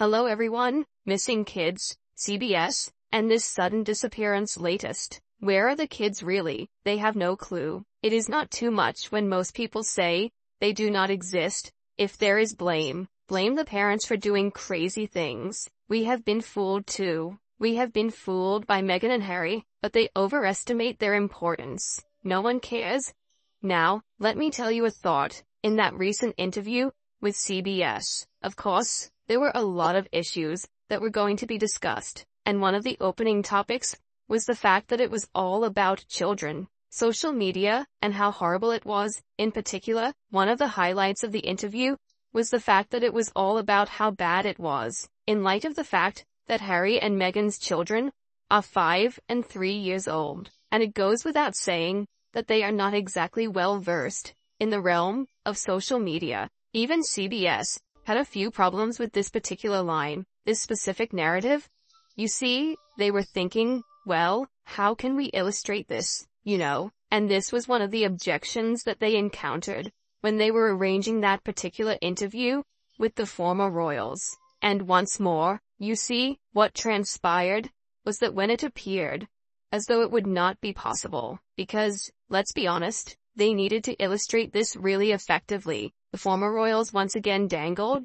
Hello everyone, missing kids, CBS, and this sudden disappearance latest. Where are the kids really? They have no clue. It is not too much when most people say they do not exist. If there is blame the parents for doing crazy things. We have been fooled too. We have been fooled by Meghan and Harry, but they overestimate their importance. No one cares. Now, let me tell you a thought. In that recent interview with CBS, of course, there were a lot of issues that were going to be discussed, and one of the opening topics was the fact that it was all about children, social media, and how horrible it was. In particular, one of the highlights of the interview was the fact that it was all about how bad it was, in light of the fact that Harry and Meghan's children are 5 and 3 years old, and it goes without saying that they are not exactly well versed in the realm of social media. Even CBS had a few problems with this particular line, this specific narrative. You see, they were thinking, well, how can we illustrate this, And this was one of the objections that they encountered when they were arranging that particular interview with the former royals. And once more, you see, what transpired was that when it appeared as though it would not be possible, because, let's be honest, they needed to illustrate this really effectively, the former royals once again dangled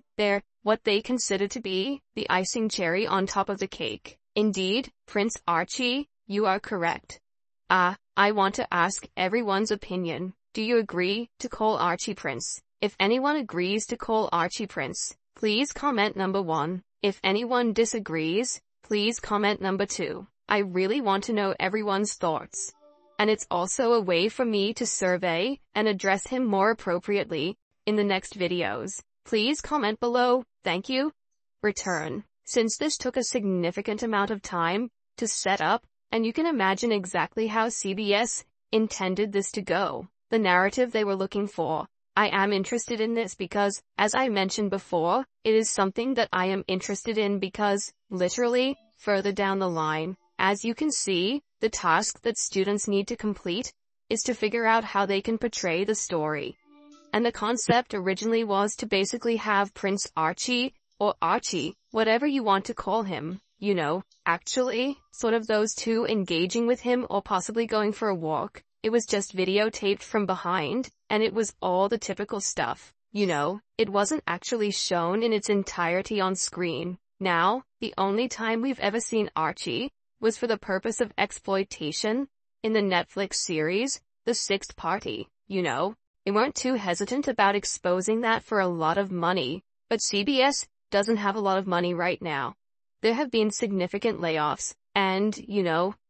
what they considered to be the icing cherry on top of the cake. Indeed, Prince Archie, you are correct. I want to ask everyone's opinion. Do you agree to call Archie Prince? If anyone agrees to call Archie Prince, please comment number 1. If anyone disagrees, please comment number 2. I really want to know everyone's thoughts. And it's also a way for me to survey and address him more appropriately in the next videos. Please comment below. Thank you. Return. Since this took a significant amount of time to set up, and you can imagine exactly how CBS intended this to go, the narrative they were looking for. I am interested in this because, as I mentioned before, it is something that I am interested in because, literally, further down the line, as you can see, the task that students need to complete is to figure out how they can portray the story. And the concept originally was to basically have Prince Archie, or Archie, whatever you want to call him, actually, sort of those two engaging with him or possibly going for a walk. It was just videotaped from behind, and it was all the typical stuff, It wasn't actually shown in its entirety on screen. Now, the only time we've ever seen Archie was for the purpose of exploitation in the Netflix series, The Sixth Party, They weren't too hesitant about exposing that for a lot of money, but CBS doesn't have a lot of money right now. There have been significant layoffs, and,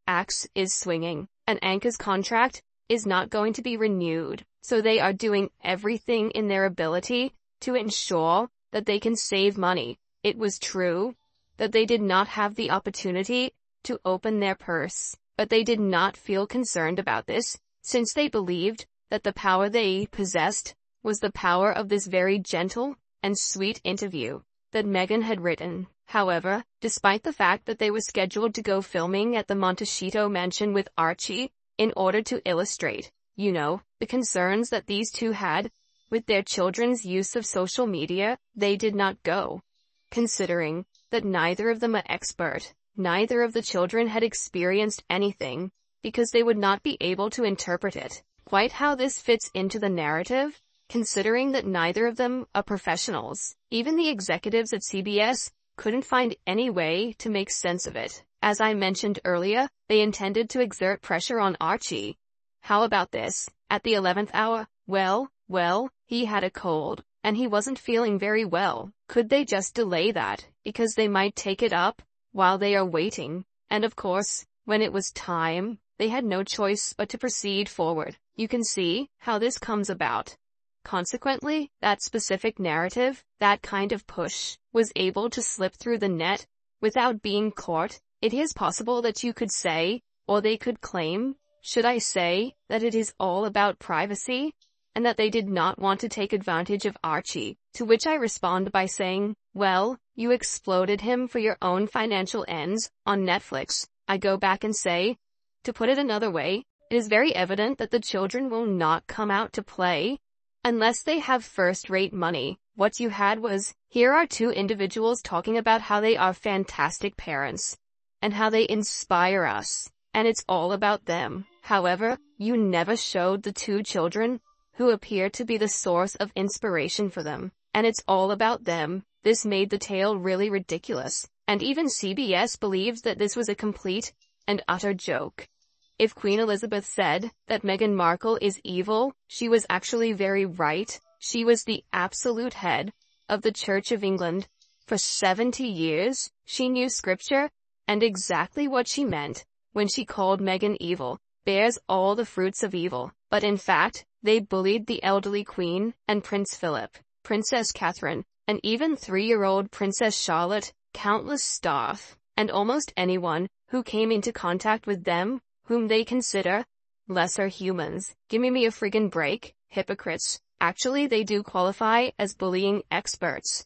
axe is swinging. An anchor's contract is not going to be renewed, so they are doing everything in their ability to ensure that they can save money. It was true that they did not have the opportunity to open their purse, but they did not feel concerned about this, since they believed that the power they possessed was the power of this very gentle and sweet interview that Meghan had written. However, despite the fact that they were scheduled to go filming at the Montecito mansion with Archie, in order to illustrate, the concerns that these two had with their children's use of social media, they did not go. Considering that neither of them are expert, neither of the children had experienced anything, because they would not be able to interpret it. Quite how this fits into the narrative, considering that neither of them are professionals. Even the executives at CBS couldn't find any way to make sense of it. As I mentioned earlier, they intended to exert pressure on Archie. How about this? At the 11th hour, well, he had a cold, and he wasn't feeling very well. Could they just delay that, because they might take it up while they are waiting? And of course, when it was time, they had no choice but to proceed forward. You can see how this comes about. Consequently, that specific narrative, that kind of push, was able to slip through the net without being caught. It is possible that you could say, or they could claim, should I say, that it is all about privacy, and that they did not want to take advantage of Archie, to which I respond by saying, well, you exploded him for your own financial ends on Netflix. I go back and say, to put it another way, it is very evident that the children will not come out to play Unless they have first-rate money, what you had was, here are two individuals talking about how they are fantastic parents, and how they inspire us, and it's all about them. However, you never showed the two children, who appear to be the source of inspiration for them, and it's all about them. This made the tale really ridiculous, and even CBS believes that this was a complete and utter joke. If Queen Elizabeth said that Meghan Markle is evil, she was actually very right. She was the absolute head of the Church of England. For 70 years, she knew scripture, and exactly what she meant when she called Meghan evil bears all the fruits of evil. But in fact, they bullied the elderly Queen and Prince Philip, Princess Catherine, and even 3-year-old Princess Charlotte, countless staff, and almost anyone who came into contact with them, whom they consider lesser humans. Give me a friggin' break, hypocrites. Actually, they do qualify as bullying experts.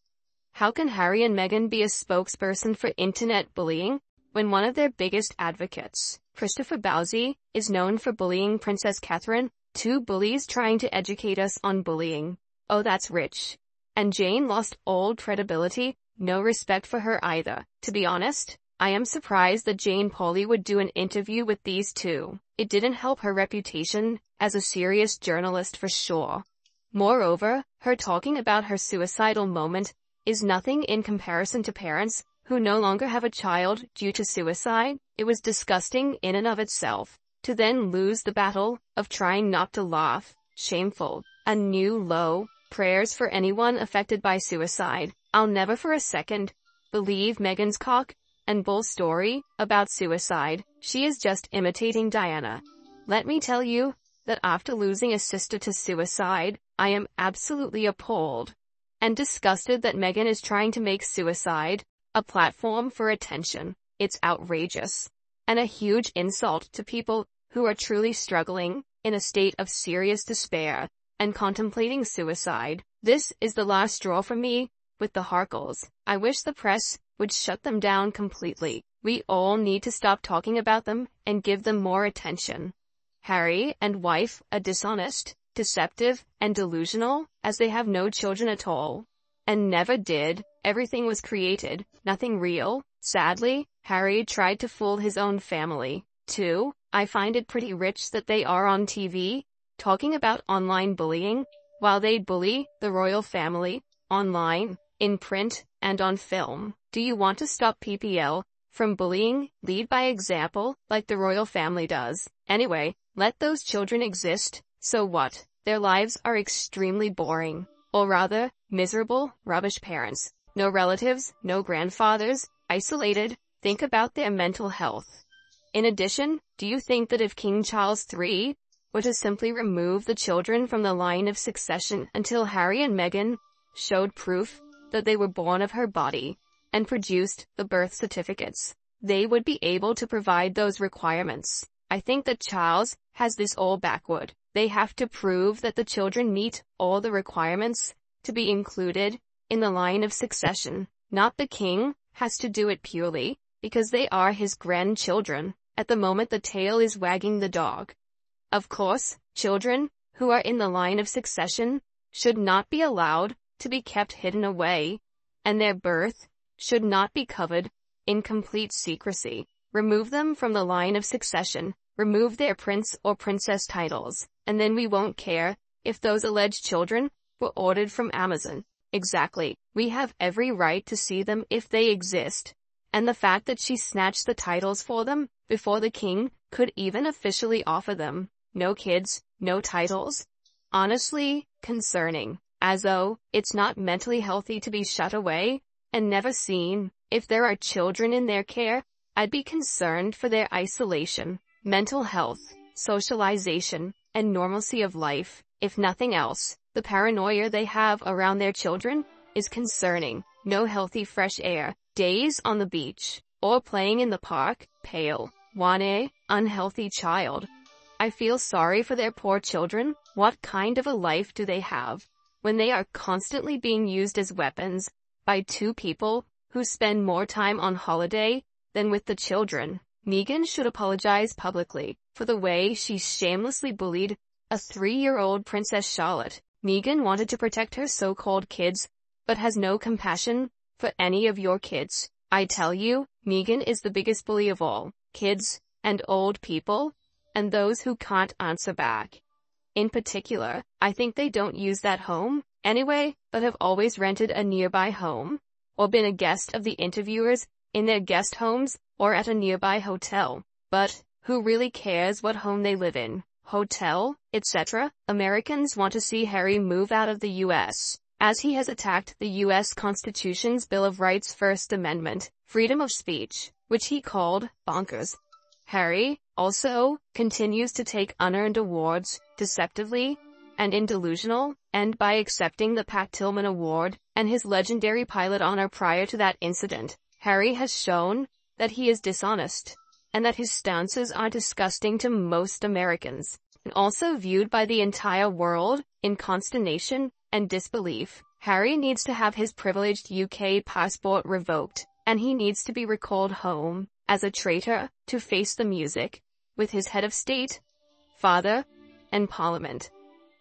How can Harry and Meghan be a spokesperson for internet bullying when one of their biggest advocates, Christopher Bowsey, is known for bullying Princess Catherine? Two bullies trying to educate us on bullying. Oh, that's rich. And Jane lost all credibility, no respect for her either. To be honest, I am surprised that Jane Pauley would do an interview with these two. It didn't help her reputation as a serious journalist for sure. Moreover, her talking about her suicidal moment is nothing in comparison to parents who no longer have a child due to suicide. It was disgusting in and of itself. To then lose the battle of trying not to laugh, shameful. A new low. Prayers for anyone affected by suicide. I'll never for a second believe Meghan's cock and bull story about suicide. She is just imitating Diana. Let me tell you that after losing a sister to suicide, I am absolutely appalled and disgusted that Meghan is trying to make suicide a platform for attention. It's outrageous and a huge insult to people who are truly struggling in a state of serious despair and contemplating suicide. This is the last straw for me with the Harkles. I wish the press would shut them down completely. We all need to stop talking about them and give them more attention. Harry and wife are dishonest, deceptive, and delusional, as they have no children at all. And never did. Everything was created, nothing real. Sadly, Harry tried to fool his own family, too. I find it pretty rich that they are on TV, talking about online bullying, while they'd bully the royal family, online, in print, and on film. Do you want to stop PPL from bullying? Lead by example, like the royal family does. Anyway, let those children exist. So what? Their lives are extremely boring. Or rather, miserable, rubbish parents. No relatives, no grandfathers, isolated. Think about their mental health. In addition, do you think that if King Charles III were to simply remove the children from the line of succession until Harry and Meghan showed proof that they were born of her body and produced the birth certificates, they would be able to provide those requirements? I think that Charles has this all backward. They have to prove that the children meet all the requirements to be included in the line of succession. Not the king has to do it purely because they are his grandchildren. At the moment the tail is wagging the dog. Of course, children who are in the line of succession should not be allowed to be kept hidden away, and their birth should not be covered in complete secrecy. Remove them from the line of succession, remove their prince or princess titles, and then we won't care if those alleged children were ordered from Amazon. Exactly. We have every right to see them if they exist. And the fact that she snatched the titles for them before the king could even officially offer them. No kids, no titles. Honestly, concerning. As though it's not mentally healthy to be shut away and never seen. If there are children in their care, I'd be concerned for their isolation, mental health, socialization, and normalcy of life. If nothing else, the paranoia they have around their children is concerning. No healthy fresh air, days on the beach, or playing in the park. Pale, wan, unhealthy child. I feel sorry for their poor children. What kind of a life do they have when they are constantly being used as weapons by two people who spend more time on holiday than with the children? Meghan should apologize publicly for the way she shamelessly bullied a 3-year-old Princess Charlotte. Meghan wanted to protect her so-called kids, but has no compassion for any of your kids. I tell you, Meghan is the biggest bully of all, kids, and old people, and those who can't answer back. In particular, I think they don't use that home, anyway, but have always rented a nearby home, or been a guest of the interviewers in their guest homes, or at a nearby hotel. But, who really cares what home they live in, hotel, etc.? Americans want to see Harry move out of the U.S., as he has attacked the U.S. Constitution's Bill of Rights First Amendment, freedom of speech, which he called bonkers. Harry, also, continues to take unearned awards, deceptively, and in delusional, and by accepting the Pat Tillman Award, and his legendary pilot honor prior to that incident, Harry has shown that he is dishonest, and that his stances are disgusting to most Americans, and also viewed by the entire world in consternation and disbelief. Harry needs to have his privileged UK passport revoked, and he needs to be recalled home, as a traitor, to face the music, with his head of state, father, and parliament.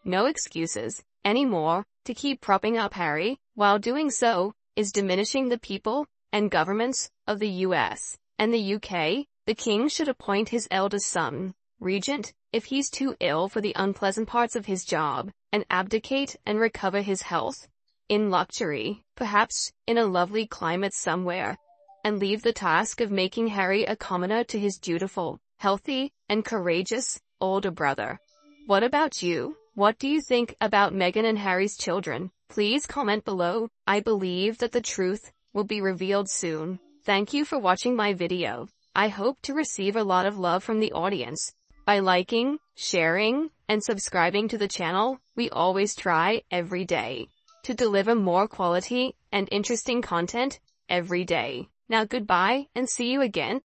No excuses, anymore, to keep propping up Harry, while doing so, is diminishing the people, and governments, of the US, and the UK. The king should appoint his eldest son, regent, if he's too ill for the unpleasant parts of his job, and abdicate and recover his health, in luxury, perhaps, in a lovely climate somewhere, and leave the task of making Harry a commoner to his dutiful, healthy, and courageous, older brother. What about you? What do you think about Meghan and Harry's children? Please comment below. I believe that the truth will be revealed soon. Thank you for watching my video. I hope to receive a lot of love from the audience. By liking, sharing, and subscribing to the channel, we always try, every day, to deliver more quality and interesting content, every day. Now goodbye, and see you again.